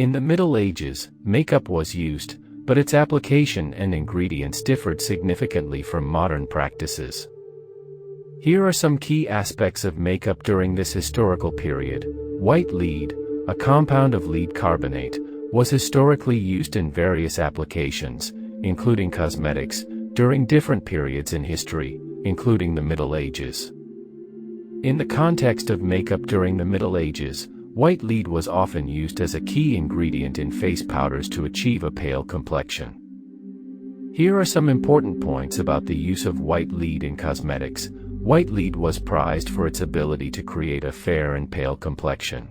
In the Middle Ages, makeup was used, but its application and ingredients differed significantly from modern practices. Here are some key aspects of makeup during this historical period. White lead, a compound of lead carbonate, was historically used in various applications, including cosmetics, during different periods in history, including the Middle Ages. In the context of makeup during the Middle Ages, white lead was often used as a key ingredient in face powders to achieve a pale complexion. Here are some important points about the use of white lead in cosmetics. White lead was prized for its ability to create a fair and pale complexion.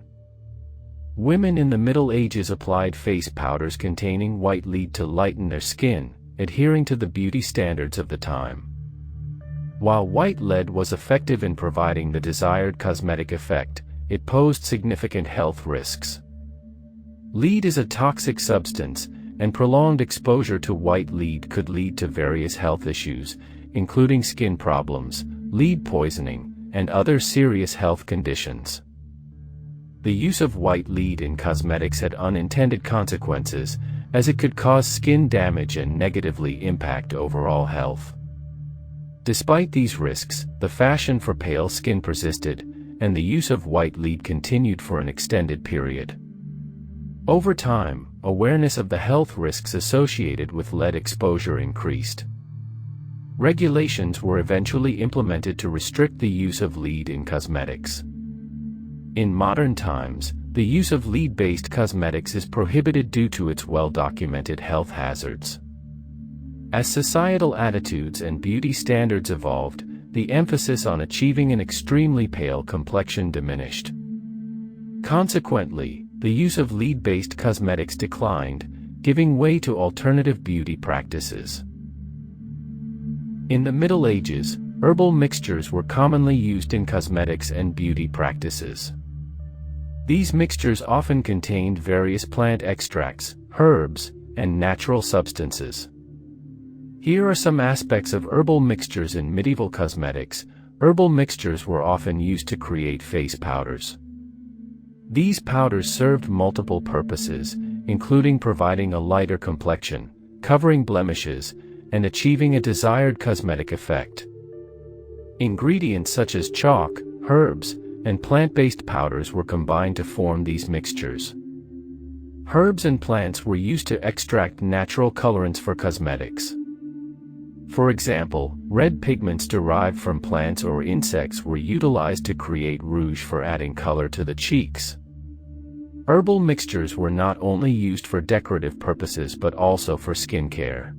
Women in the Middle Ages applied face powders containing white lead to lighten their skin, adhering to the beauty standards of the time. While white lead was effective in providing the desired cosmetic effect, it posed significant health risks. Lead is a toxic substance, and prolonged exposure to white lead could lead to various health issues, including skin problems, lead poisoning, and other serious health conditions. The use of white lead in cosmetics had unintended consequences, as it could cause skin damage and negatively impact overall health. Despite these risks, the fashion for pale skin persisted, and the use of white lead continued for an extended period. Over time, awareness of the health risks associated with lead exposure increased. Regulations were eventually implemented to restrict the use of lead in cosmetics. In modern times, the use of lead-based cosmetics is prohibited due to its well-documented health hazards. As societal attitudes and beauty standards evolved, the emphasis on achieving an extremely pale complexion diminished. Consequently, the use of lead-based cosmetics declined, giving way to alternative beauty practices. In the Middle Ages, herbal mixtures were commonly used in cosmetics and beauty practices. These mixtures often contained various plant extracts, herbs, and natural substances. Here are some aspects of herbal mixtures in medieval cosmetics. Herbal mixtures were often used to create face powders. These powders served multiple purposes, including providing a lighter complexion, covering blemishes, and achieving a desired cosmetic effect. Ingredients such as chalk, herbs, and plant-based powders were combined to form these mixtures. Herbs and plants were used to extract natural colorants for cosmetics. For example, red pigments derived from plants or insects were utilized to create rouge for adding color to the cheeks. Herbal mixtures were not only used for decorative purposes but also for skincare.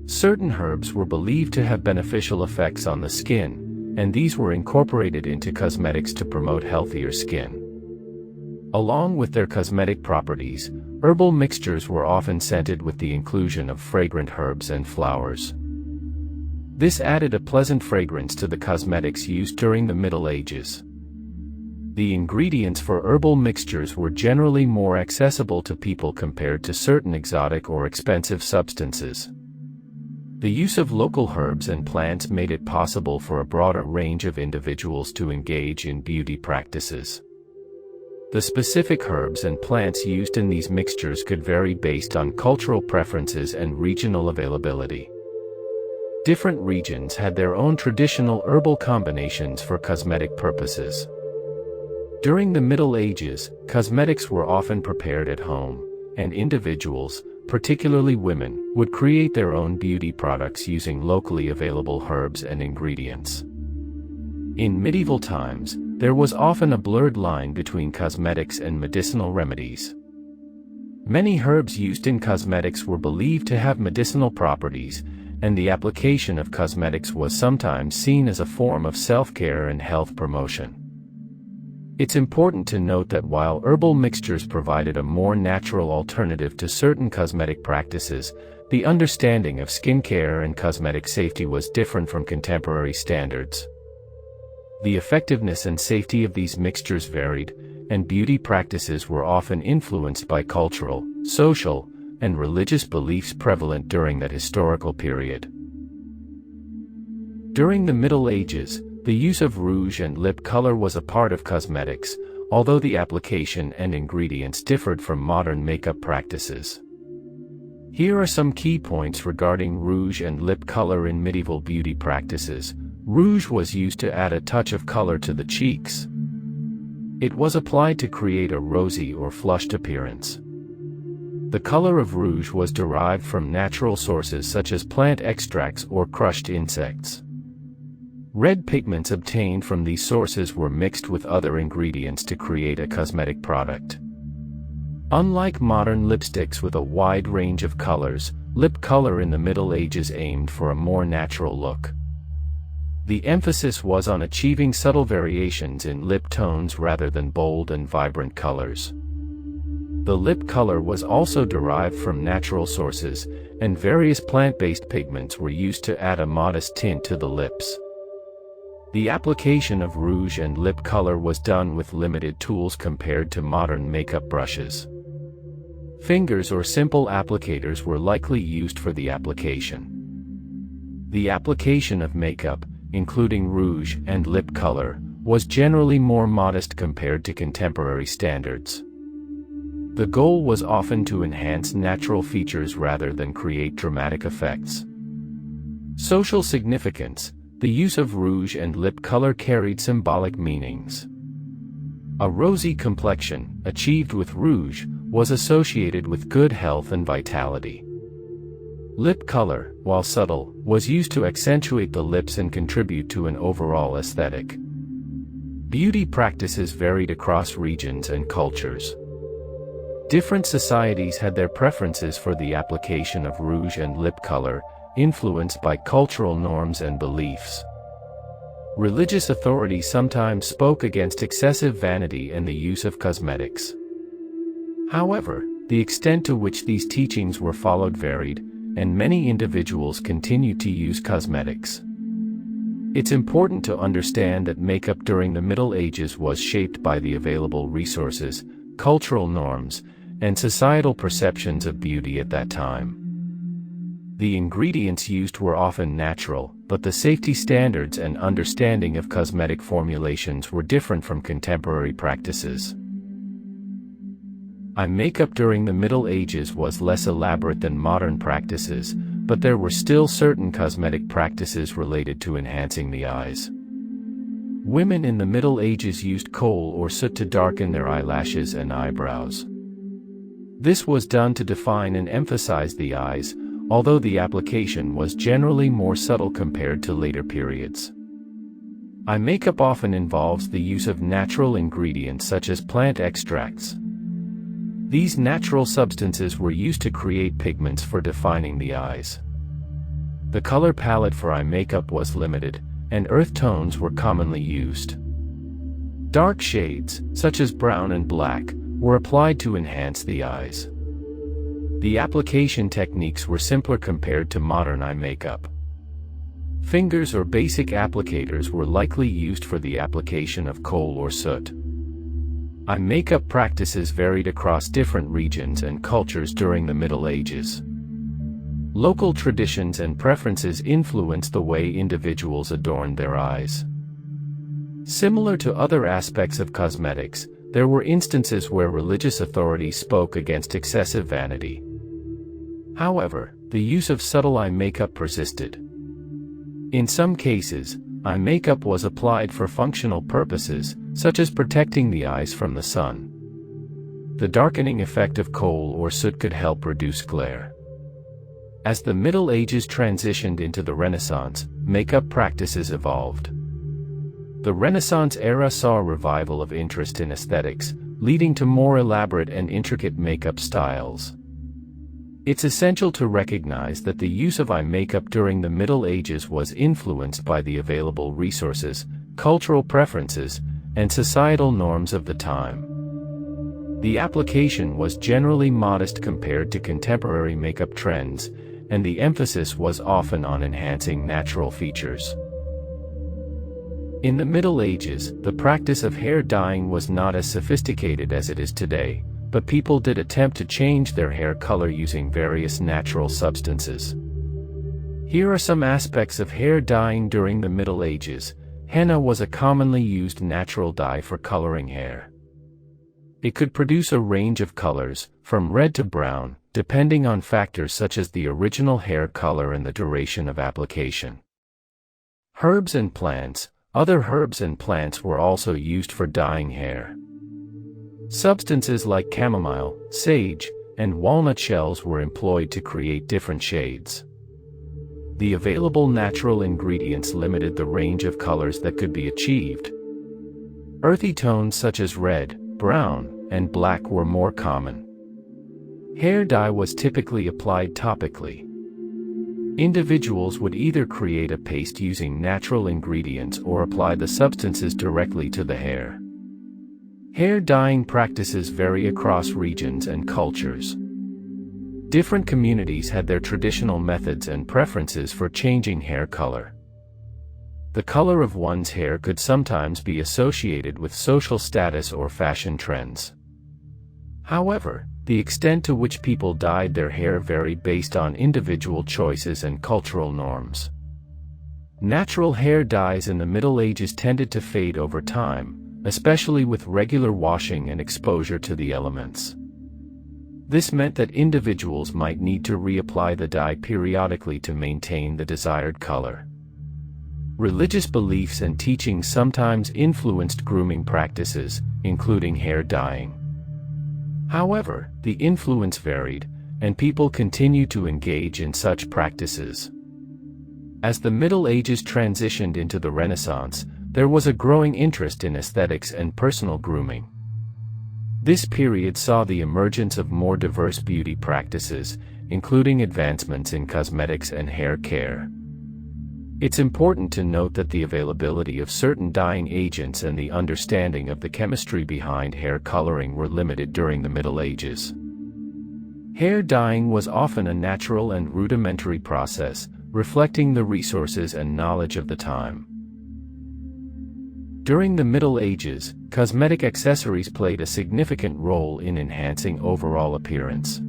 Certain herbs were believed to have beneficial effects on the skin, and these were incorporated into cosmetics to promote healthier skin. Along with their cosmetic properties, herbal mixtures were often scented with the inclusion of fragrant herbs and flowers. This added a pleasant fragrance to the cosmetics used during the Middle Ages. The ingredients for herbal mixtures were generally more accessible to people compared to certain exotic or expensive substances. The use of local herbs and plants made it possible for a broader range of individuals to engage in beauty practices. The specific herbs and plants used in these mixtures could vary based on cultural preferences and regional availability. Different regions had their own traditional herbal combinations for cosmetic purposes. During the Middle Ages, cosmetics were often prepared at home, and individuals, particularly women, would create their own beauty products using locally available herbs and ingredients. In medieval times, there was often a blurred line between cosmetics and medicinal remedies. Many herbs used in cosmetics were believed to have medicinal properties, and the application of cosmetics was sometimes seen as a form of self-care and health promotion. It's important to note that while herbal mixtures provided a more natural alternative to certain cosmetic practices, the understanding of skincare and cosmetic safety was different from contemporary standards. The effectiveness and safety of these mixtures varied, and beauty practices were often influenced by cultural, social, and religious beliefs prevalent during that historical period. During the Middle Ages, the use of rouge and lip color was a part of cosmetics, although the application and ingredients differed from modern makeup practices. Here are some key points regarding rouge and lip color in medieval beauty practices. Rouge was used to add a touch of color to the cheeks. It was applied to create a rosy or flushed appearance. The color of rouge was derived from natural sources such as plant extracts or crushed insects. Red pigments obtained from these sources were mixed with other ingredients to create a cosmetic product. Unlike modern lipsticks with a wide range of colors, lip color in the Middle Ages aimed for a more natural look. The emphasis was on achieving subtle variations in lip tones rather than bold and vibrant colors. The lip color was also derived from natural sources, and various plant-based pigments were used to add a modest tint to the lips. The application of rouge and lip color was done with limited tools compared to modern makeup brushes. Fingers or simple applicators were likely used for the application. The application of makeup, including rouge and lip color, was generally more modest compared to contemporary standards. The goal was often to enhance natural features rather than create dramatic effects. Social significance: the use of rouge and lip color carried symbolic meanings. A rosy complexion, achieved with rouge, was associated with good health and vitality. Lip color, while subtle, was used to accentuate the lips and contribute to an overall aesthetic. Beauty practices varied across regions and cultures. Different societies had their preferences for the application of rouge and lip color, influenced by cultural norms and beliefs. Religious authorities sometimes spoke against excessive vanity and the use of cosmetics. However, the extent to which these teachings were followed varied, and many individuals continued to use cosmetics. It's important to understand that makeup during the Middle Ages was shaped by the available resources, cultural norms, and societal perceptions of beauty at that time. The ingredients used were often natural, but the safety standards and understanding of cosmetic formulations were different from contemporary practices. Eye makeup during the Middle Ages was less elaborate than modern practices, but there were still certain cosmetic practices related to enhancing the eyes. Women in the Middle Ages used kohl or soot to darken their eyelashes and eyebrows. This was done to define and emphasize the eyes, although the application was generally more subtle compared to later periods. Eye makeup often involves the use of natural ingredients such as plant extracts. These natural substances were used to create pigments for defining the eyes. The color palette for eye makeup was limited, and earth tones were commonly used. Dark shades, such as brown and black, were applied to enhance the eyes. The application techniques were simpler compared to modern eye makeup. Fingers or basic applicators were likely used for the application of kohl or soot. Eye makeup practices varied across different regions and cultures during the Middle Ages. Local traditions and preferences influenced the way individuals adorned their eyes. Similar to other aspects of cosmetics, there were instances where religious authorities spoke against excessive vanity. However, the use of subtle eye makeup persisted. In some cases, eye makeup was applied for functional purposes, such as protecting the eyes from the sun. The darkening effect of kohl or soot could help reduce glare. As the Middle Ages transitioned into the Renaissance, makeup practices evolved. The Renaissance era saw a revival of interest in aesthetics, leading to more elaborate and intricate makeup styles. It's essential to recognize that the use of eye makeup during the Middle Ages was influenced by the available resources, cultural preferences, and societal norms of the time. The application was generally modest compared to contemporary makeup trends, and the emphasis was often on enhancing natural features. In the Middle Ages, the practice of hair dyeing was not as sophisticated as it is today, but people did attempt to change their hair color using various natural substances. Here are some aspects of hair dyeing during the Middle Ages. Henna was a commonly used natural dye for coloring hair. It could produce a range of colors, from red to brown, depending on factors such as the original hair color and the duration of application. Herbs and plants. Other herbs and plants were also used for dyeing hair. Substances like chamomile, sage, and walnut shells were employed to create different shades. The available natural ingredients limited the range of colors that could be achieved. Earthy tones such as red, brown, and black were more common. Hair dye was typically applied topically. Individuals would either create a paste using natural ingredients or apply the substances directly to the hair. Hair dyeing practices vary across regions and cultures. Different communities had their traditional methods and preferences for changing hair color. The color of one's hair could sometimes be associated with social status or fashion trends. However, the extent to which people dyed their hair varied based on individual choices and cultural norms. Natural hair dyes in the Middle Ages tended to fade over time, especially with regular washing and exposure to the elements. This meant that individuals might need to reapply the dye periodically to maintain the desired color. Religious beliefs and teachings sometimes influenced grooming practices, including hair dyeing. However, the influence varied, and people continued to engage in such practices. As the Middle Ages transitioned into the Renaissance, there was a growing interest in aesthetics and personal grooming. This period saw the emergence of more diverse beauty practices, including advancements in cosmetics and hair care. It's important to note that the availability of certain dyeing agents and the understanding of the chemistry behind hair coloring were limited during the Middle Ages. Hair dyeing was often a natural and rudimentary process, reflecting the resources and knowledge of the time. During the Middle Ages, cosmetic accessories played a significant role in enhancing overall appearance.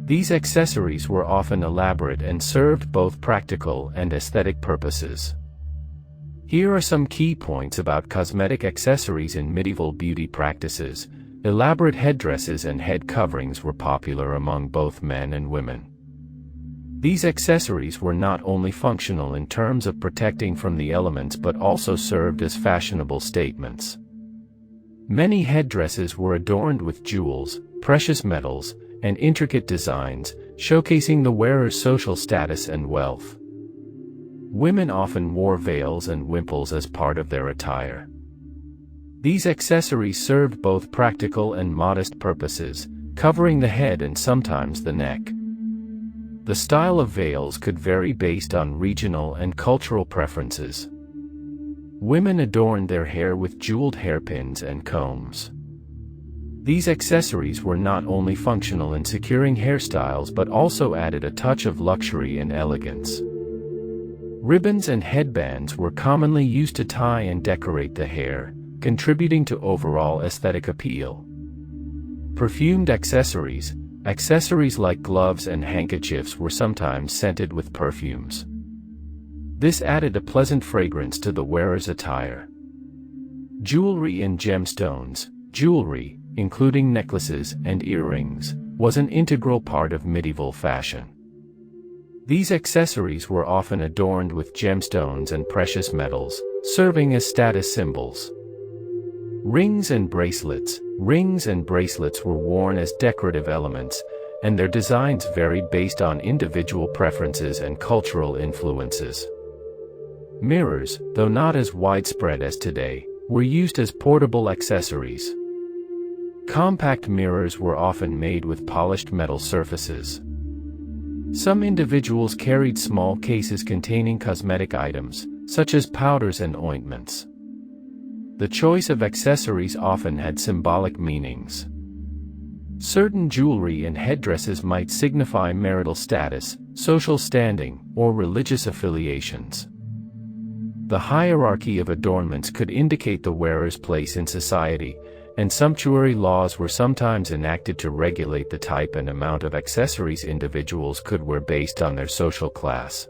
These accessories were often elaborate and served both practical and aesthetic purposes. Here are some key points about cosmetic accessories in medieval beauty practices. Elaborate headdresses and head coverings were popular among both men and women. These accessories were not only functional in terms of protecting from the elements but also served as fashionable statements. Many headdresses were adorned with jewels, precious metals, and intricate designs, showcasing the wearer's social status and wealth. Women often wore veils and wimples as part of their attire. These accessories served both practical and modest purposes, covering the head and sometimes the neck. The style of veils could vary based on regional and cultural preferences. Women adorned their hair with jeweled hairpins and combs. These accessories were not only functional in securing hairstyles but also added a touch of luxury and elegance. Ribbons and headbands were commonly used to tie and decorate the hair, contributing to overall aesthetic appeal. Perfumed accessories. Accessories like gloves and handkerchiefs were sometimes scented with perfumes. This added a pleasant fragrance to the wearer's attire. Jewelry and gemstones. Jewelry, including necklaces and earrings, was an integral part of medieval fashion. These accessories were often adorned with gemstones and precious metals, serving as status symbols. Rings and bracelets. Rings and bracelets were worn as decorative elements, and their designs varied based on individual preferences and cultural influences. Mirrors, though not as widespread as today, were used as portable accessories. Compact mirrors were often made with polished metal surfaces. Some individuals carried small cases containing cosmetic items, such as powders and ointments. The choice of accessories often had symbolic meanings. Certain jewelry and headdresses might signify marital status, social standing, or religious affiliations. The hierarchy of adornments could indicate the wearer's place in society, and sumptuary laws were sometimes enacted to regulate the type and amount of accessories individuals could wear based on their social class.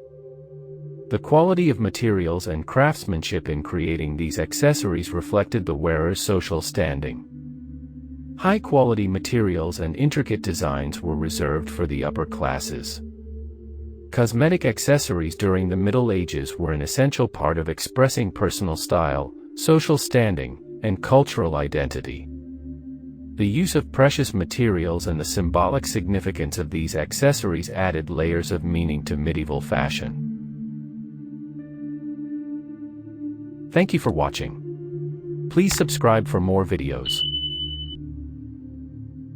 The quality of materials and craftsmanship in creating these accessories reflected the wearer's social standing. High-quality materials and intricate designs were reserved for the upper classes. Cosmetic accessories during the Middle Ages were an essential part of expressing personal style, social standing, and cultural identity. The use of precious materials and the symbolic significance of these accessories added layers of meaning to medieval fashion. Thank you for watching. Please subscribe for more videos.